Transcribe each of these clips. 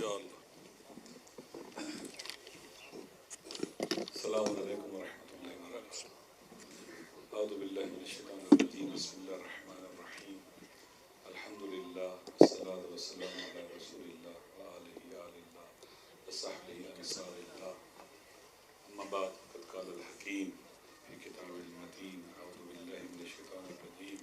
انشاءاللہ. السلام علیکم ورحمۃ اللہ وبرکاتہ. اعوذ باللہ من الشیطان الرجیم. بسم اللہ الرحمن الرحیم. الحمد للہ والصلاۃ والسلام علی رسول اللہ وآلہ اللہ وصحبہ انصار اللہ. اما بعد فقد قال الحکیم فی کتاب المتین. اعوذ باللہ من الشیطان الرجیم.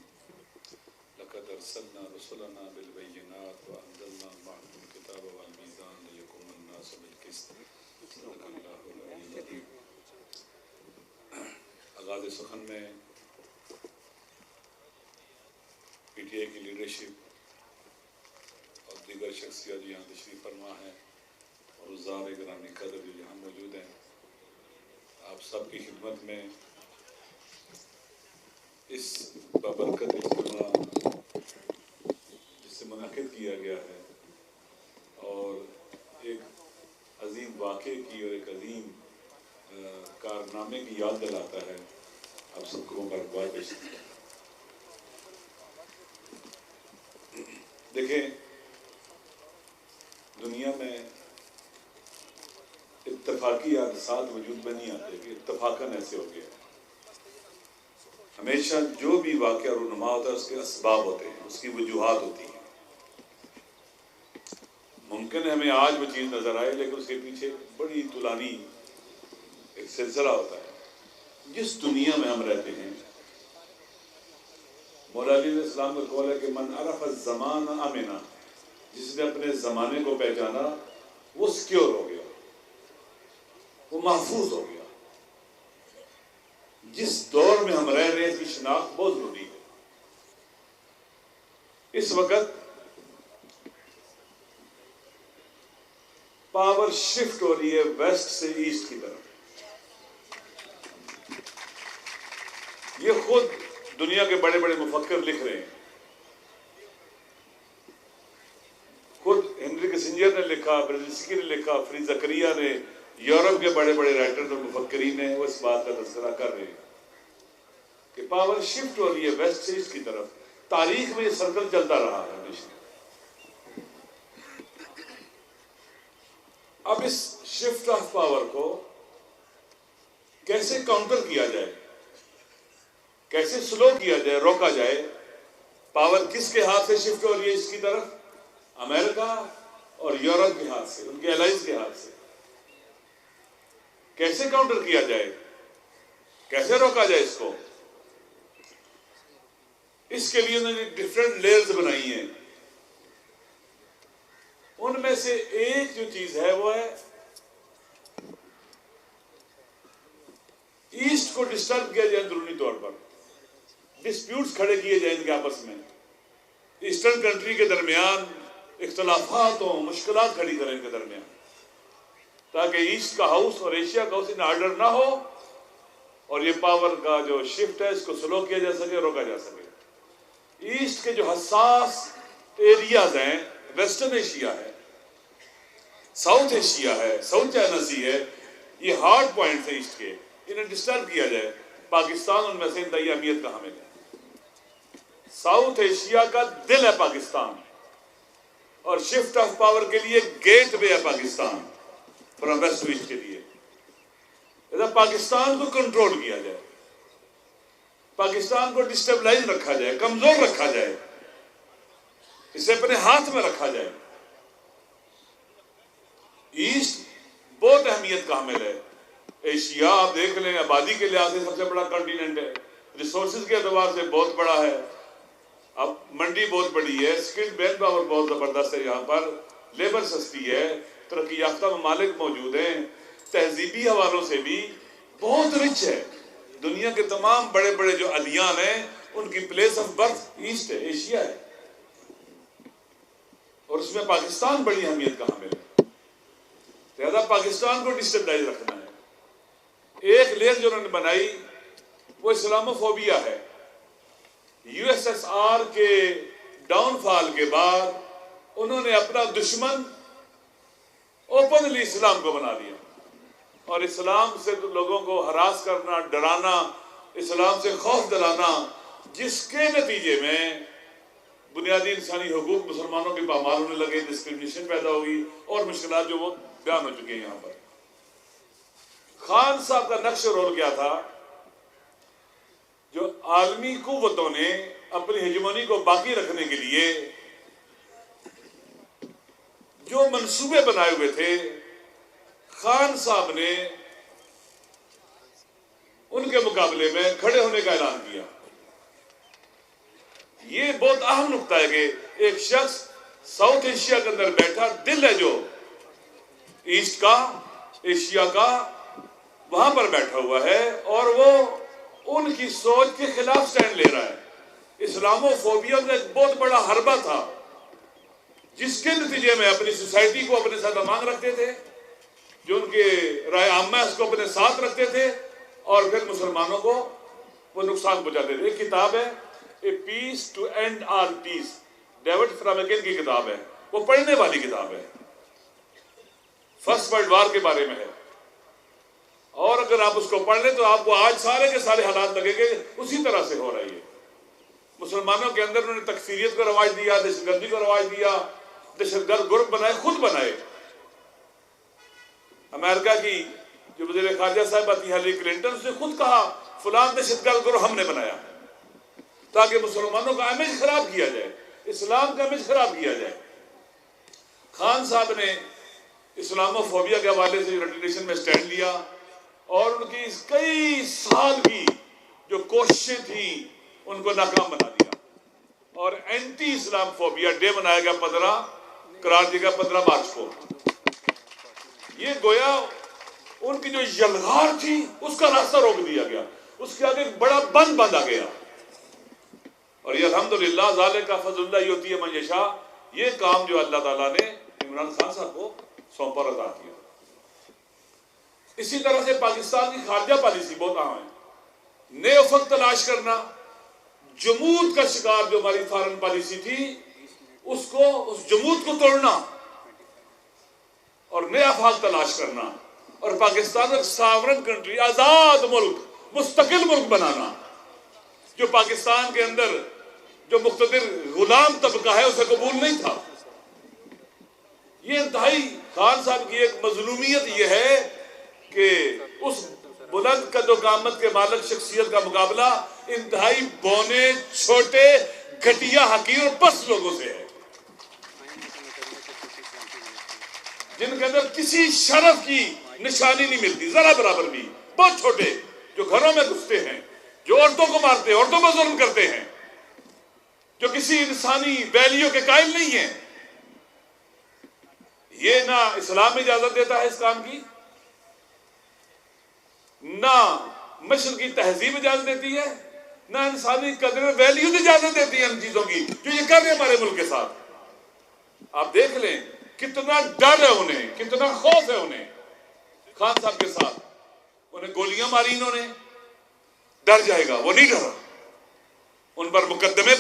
لقد ارسلنا رسلنا بالبینات وانزلنا معهم الکتاب والمیزان لیقوم الناس بالقسط. صدق اللہ العلی العظیم. آغاز سخن میں پی ٹی آئی کی لیڈرشپ اور دیگر شخصیات جو یہاں تشریف فرما ہیں اور عزاب گرامی قدر جو یہاں موجود ہیں، آپ سب کی خدمت میں اس بابرکت اجتماع جس سے منعقد کیا گیا ہے اور ایک عظیم واقعے کی اور ایک عظیم کارنامے کی یاد دلاتا ہے، آپ سب کو مبارکباد پیش کرتا ہوں. دیکھیں، دنیا میں اتفاقی حادثات وجود میں نہیں آتے کہ اتفاقاً ایسے ہو گیا. ہمیشہ جو بھی واقعہ رونما ہوتا ہے اس کے اسباب ہوتے ہیں، اس کی وجوہات ہوتی ہیں. ممکن ہے ہمیں آج وہ چیز نظر آئے لیکن اس کے پیچھے بڑی طولانی ایک سلسلہ ہوتا ہے. جس دنیا میں ہم رہتے ہیں، مولا علی علیہ السلام کا قول ہے کہ من عرف الزمان امنا، جس نے اپنے زمانے کو پہچانا وہ سیکیور ہو گیا، وہ محفوظ ہو گیا. جس دور میں ہم رہ رہے ہیں اس کی شناخت بہت ضروری ہے. اس وقت پاور شفٹ ہو رہی ہے ویسٹ سے ایسٹ کی طرف. یہ خود دنیا کے بڑے بڑے مفکر لکھ رہے ہیں. خود ہنری کسنجر نے لکھا، برزنسکی نے لکھا، فری زکریا نے، یورپ کے بڑے بڑے رائٹرز اور مفکرین نے وہ اس بات کا تذکرہ کر رہے ہیں کہ پاور شفٹ ہو رہی ہے ویسٹ سے ایسٹ کی طرف. تاریخ میں یہ سرکل چلتا رہا ہے ہمیشہ. اب اس شفٹ آف پاور کو کیسے کاؤنٹر کیا جائے، کیسے سلو کیا جائے، روکا جائے. پاور کس کے ہاتھ سے شفٹ ہو رہی ہے اس کی طرف؟ امریکہ اور یورپ کے ہاتھ سے، ان کے الائز کے ہاتھ سے. کیسے کاؤنٹر کیا جائے، کیسے روکا جائے اس کو؟ اس کے لیے انہوں نے ڈفرینٹ لیئرز بنائی ہیں. ان میں سے ایک جو چیز ہے وہ ہے ایسٹ کو ڈسٹرب کیا جائے اندرونی طور پر، ڈسپیوٹس کھڑے کیے جائیں ان کے آپس میں، ایسٹرن کنٹری کے درمیان اختلافات ہوں، مشکلات کھڑی کریں ان کے درمیان، تاکہ ایسٹ کا ہاؤس اور ایشیا کا ہاؤس ان آرڈر نہ ہو اور یہ پاور کا جو شفٹ ہے اس کو سلو کیا جا سکے، روکا جا سکے. ایسٹ کے جو حساس ایریاز ہیں، ویسٹرن ایشیا ہے، ساؤتھ ایشیا ہے، ساؤتھ چائنا سی ہے، یہ ہارڈ پوائنٹس ہیں ایسٹ کے، انہیں ڈسٹرب کیا جائے. پاکستان ان میں سے انتہائی اہمیت کا حامل ہے. ساؤتھ ایشیا کا دل ہے پاکستان، اور شفٹ آف پاور کے لیے گیٹ وے ہے Pakistan from west to east کے لیے. پاکستان کو کنٹرول کیا جائے، پاکستان کو ڈسٹیبلائز رکھا جائے، کمزور رکھا جائے، اسے اپنے ہاتھ میں رکھا جائے. ایسٹ بہت اہمیت کا حامل ہے. ایشیا آپ دیکھ لیں، آبادی کے لحاظ سے سب سے بڑا کنٹیننٹ ہے، ریسورسز کے اعتبار سے بہت بڑا ہے، اب منڈی بہت بڑی ہے، اسکل مین پاور بہت زبردست ہے، یہاں پر لیبر سستی ہے، ترقی یافتہ ممالک موجود ہیں، تہذیبی حوالوں سے بھی بہت رچ ہے. دنیا کے تمام بڑے بڑے جو ادیان ہیں ان کی پلیس آف برتھ ایسٹ ہے، ایشیا ہے، اور اس میں پاکستان بڑی اہمیت کا حامل ہے. لہذا پاکستان کو ڈسٹیبلائز رکھنا ہے. ایک لیئر جو انہوں نے بنائی وہ اسلاموفوبیا ہے. یو ایس ایس آر کے ڈاؤن فال کے بعد انہوں نے اپنا دشمن اوپنلی اسلام کو بنا دیا اور اسلام سے لوگوں کو ہراس کرنا، ڈرانا، اسلام سے خوف دلانا، جس کے نتیجے میں بنیادی انسانی حقوق مسلمانوں کے پامال ہونے لگے، ڈسکریمنیشن پیدا ہوگی اور مشکلات جو وہ بیان ہو چکے ہیں یہاں پر۔ خان صاحب کا نقش رول کیا تھا؟ جو عالمی قوتوں نے اپنی ہیجمونی کو باقی رکھنے کے لیے جو منصوبے بنائے ہوئے تھے، خان صاحب نے ان کے مقابلے میں کھڑے ہونے کا اعلان کیا۔ یہ بہت اہم نقطہ ہے کہ ایک شخص ساؤتھ ایشیا کے اندر بیٹھا، دل ہے جو ایسٹ کا، ایشیا کا، وہاں پر بیٹھا ہوا ہے اور وہ ان کی سوچ کے خلاف سٹینڈ لے رہا ہے۔ اسلامو فوبیا کا ایک بہت بڑا حربہ تھا جس کے نتیجے میں اپنی سوسائٹی کو اپنے ساتھ امان رکھتے تھے، جو ان کے رائے عامہ اس کو اپنے ساتھ رکھتے تھے اور پھر مسلمانوں کو وہ نقصان پہنچاتے تھے۔ ایک کتاب ہے a peace to end all peace, David Fromkin کی کتاب ہے، وہ پڑھنے والی کتاب ہے، فرسٹ ورلڈ وار کے بارے میں ہے، اور اگر آپ اس کو پڑھ لیں تو آپ کو آج سارے کے سارے حالات لگے گے اسی طرح سے ہو رہی ہے۔ مسلمانوں کے اندر انہوں نے تکفیریت کو رواج دیا، دہشت گردی کو رواج دیا، دہشت گرد گروپ بنائے، خود بنائے۔ امریکہ کی جو وزیر خارجہ صاحب آتی ہے ہلیری کلنٹن، اس نے خود کہا فلان دہشت گرد گروپ ہم نے بنایا تاکہ مسلمانوں کا امیج خراب کیا جائے، اسلام کا امیج خراب کیا جائے۔ خان صاحب نے اسلامو فوبیا کے حوالے سے ریٹیلیشن میں سٹینڈ لیا اور ان کی کئی سال کی جو کوششیں تھیں ان کو ناکام بنا دیا، اور اینٹی اسلام فوبیا ڈے منایا گیا 15 قرار دیا گیا 15 مارچ کو۔ یہ گویا ان کی جو یلغار تھی اس کا راستہ روک دیا گیا، اس کے آگے ایک بڑا بند باندھا گیا، اور یہ الحمدللہ ذالک فضل اللہ یؤتی من یشاء، یہ کام جو اللہ تعالیٰ نے عمران خان صاحب کو سونپا اور عطا کیا۔ اسی طرح سے پاکستان کی خارجہ پالیسی بہت اہم ہے، نئے افق تلاش کرنا، جمود کا شکار جو ہماری فارن پالیسی تھی اس جمود کو توڑنا اور نئے آفاق تلاش کرنا، اور پاکستان کو ایک ساورن کنٹری، آزاد ملک، مستقل ملک بنانا، جو پاکستان کے اندر جو مقتدر غلام طبقہ ہے اسے قبول نہیں تھا۔ یہ انتہائی خان صاحب کی ایک مظلومیت یہ ہے کہ اس بلند قد و قامت کے مالک شخصیت کا مقابلہ انتہائی بونے، چھوٹے، گھٹیا، حقیر اور پست لوگوں سے ہے، جن کے اندر کسی شرف کی نشانی نہیں ملتی ذرا برابر بھی، بہت چھوٹے، جو گھروں میں گھستے ہیں، جو عورتوں کو مارتے ہیں، عورتوں پر ظلم کرتے ہیں، جو کسی انسانی ویلیو کے قائل نہیں ہیں۔ یہ نہ اسلام اجازت دیتا ہے اس کام کی، نہ مشرق کی تہذیب اجازت دیتی ہے، نہ انسانی قدر ویلیوز اجازت دیتی ہے ان چیزوں کی جو یہ کر رہے ہیں ہمارے ملک کے ساتھ۔ آپ دیکھ لیں کتنا ڈر ہے انہیں، کتنا خوف ہے انہیں خان صاحب کے ساتھ۔ انہیں گولیاں ماری انہوں نے، ڈر جائے گا، وہ نہیں ڈرا۔ ان پر مقدمے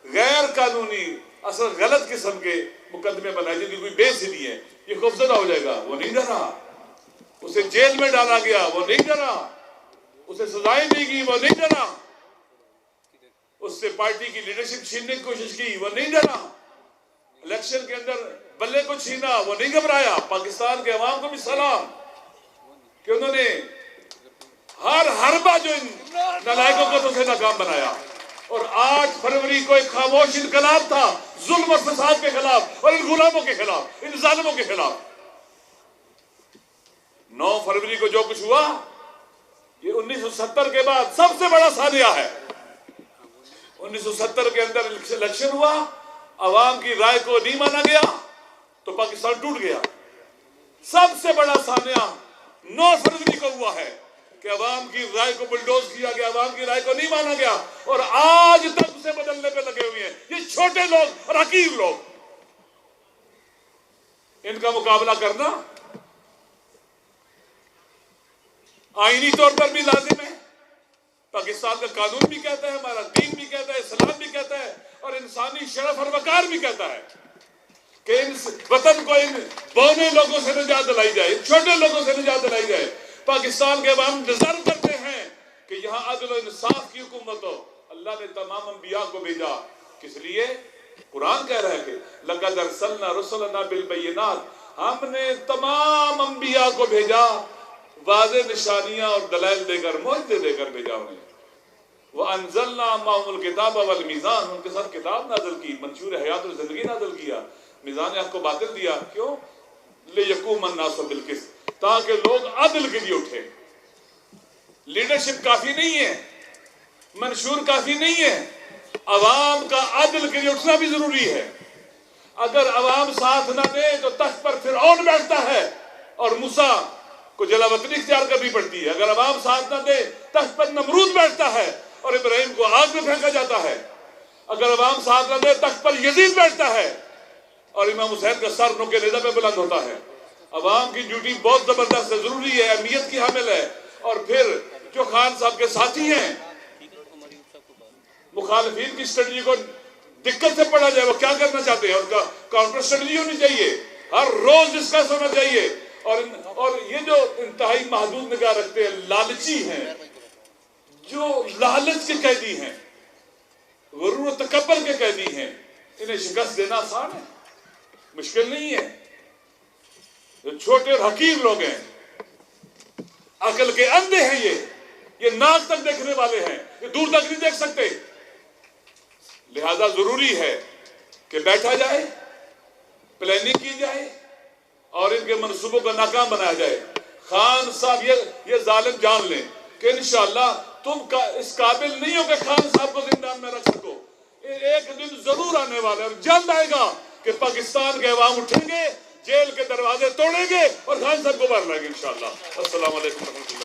غیر قانونی اصل غلط قسم کے مقدمے بنائے جن کی کوئی بیس ہی نہیں ہے، یہ خوفزدہ ہو جائے گا، وہ نہیں ڈرا۔ اسے جیل میں ڈالا گیا، وہ نہیں ڈرا۔ اسے سزائیں دی گئی، وہ نہیں ڈرا۔ اس سے پارٹی کی لیڈرشپ چھیننے کی کوشش کی، وہ نہیں ڈرا۔ الیکشن کے اندر بلے کو چھینا، وہ نہیں گھبرایا۔ پاکستان کے عوام کو بھی سلام کہ انہوں نے ہر حربہ جو ان نالائقوں کو تو سے ناکام بنایا، اور 8 فروری کو ایک خاموش انقلاب تھا ظلم اور فساد کے خلاف اور ان غلاموں کے خلاف، ان ظالموں کے خلاف۔ 9 فروری کو جو کچھ ہوا یہ 1970 کے بعد سب سے بڑا سانحہ ہے۔ 1970 کے اندر الیکشن ہوا، عوام کی رائے کو نہیں مانا گیا تو پاکستان ٹوٹ گیا۔ سب سے بڑا سانحہ 9 فروری کو ہوا ہے کہ عوام کی رائے کو بلڈوز کیا گیا، عوام کی رائے کو نہیں مانا گیا، اور آج تک اسے بدلنے پہ لگے ہوئے ہیں یہ چھوٹے لوگ اور حقیر لوگ۔ ان کا مقابلہ کرنا آئینی طور پر بھی لازم ہے، پاکستان کا قانون بھی کہتا ہے، ہمارا دین بھی کہتا ہے، اسلام بھی کہتا ہے، اور انسانی شرف اور وقار بھی کہتا ہے کہ ان وطن کو ان بونے لوگوں سے نجات دلائی جائے، ان چھوٹے لوگوں سے نجات دلائی جائے۔ پاکستان کے عوام ڈیزرو کرتے ہیں کہ یہاں عدل و انصاف کی حکومت ہو۔ اللہ نے تمام انبیاء کو بھیجا، کس لیے؟ قرآن کہہ رہا ہے کہ لَقَدْ أَرْسَلْنَا رُسُلَنَا بِالْبَيِّنَاتِ، ہم نے تمام انبیاء کو بھیجا واضح نشانیاں اور دلائل دے کر، معجزے دے کر بھیجا انہیں۔ وَأَنزَلْنَا مَعَهُمُ الْكِتَابَ وَالْمِيزَانَ، ان کے ساتھ کتاب نازل کی، منشور حیات اور زندگی نازل کیا، میزان حق کو باطل دیا۔ کیوں؟ لِيَقُومَ النَّاسُ بِالْقِسْطِ، تاکہ لوگ عدل کے لیے اٹھے۔ لیڈرشپ کافی نہیں ہے، منشور کافی نہیں ہے، عوام کا عدل کے لیے اٹھنا بھی ضروری ہے۔ اگر عوام ساتھ نہ دے تو تخت پر فرعون بیٹھتا ہے اور موسیٰ کو جلا وطنی اختیار کرنی پڑتی ہے۔ اگر عوام ساتھ نہ دے تخت پر نمرود بیٹھتا ہے اور ابراہیم کو آگ میں پھینکا جاتا ہے۔ اگر عوام ساتھ نہ دے تخت پر یزید بیٹھتا ہے اور امام حسین کا سر نوکے نیزہ پہ بلند ہوتا ہے۔ عوام کی ڈیوٹی بہت زبردست ہے، ضروری ہے، اہمیت کی حامل ہے۔ اور پھر جو خان صاحب کے ساتھی ہیں، مخالفین کی اسٹریٹجی کو دقت سے پڑھا جائے، وہ کیا کرنا چاہتے ہیں، ان کا کاؤنٹر اسٹریٹجی ہونی چاہیے، ہر روز ڈسکس ہونا چاہیے۔ اور یہ جو انتہائی محدود نگاہ رکھتے ہیں، لالچی ہیں، جو لالچ کے قیدی ہیں، غرور و تکبر کے قیدی ہیں، انہیں شکست دینا آسان ہے، مشکل نہیں ہے۔ جو چھوٹے اور حقیر لوگ ہیں، عقل کے اندھے ہیں، یہ ناک تک دیکھنے والے ہیں، یہ دور تک نہیں دیکھ سکتے۔ لہذا ضروری ہے کہ بیٹھا جائے، پلاننگ کی جائے اور ان کے منصوبوں کا ناکام بنایا جائے۔ خان صاحب یہ ظالم جان لیں کہ انشاءاللہ تم اس قابل نہیں ہو کہ خان صاحب کو زندان میں رکھ سکو۔ ایک دن ضرور آنے والا ہے اور جلد آئے گا کہ پاکستان کے عوام اٹھیں گے، جیل کے دروازے توڑیں گے اور خان صاحب کو مار لیں گے انشاءاللہ۔ السلام علیکم ورحمۃ اللہ۔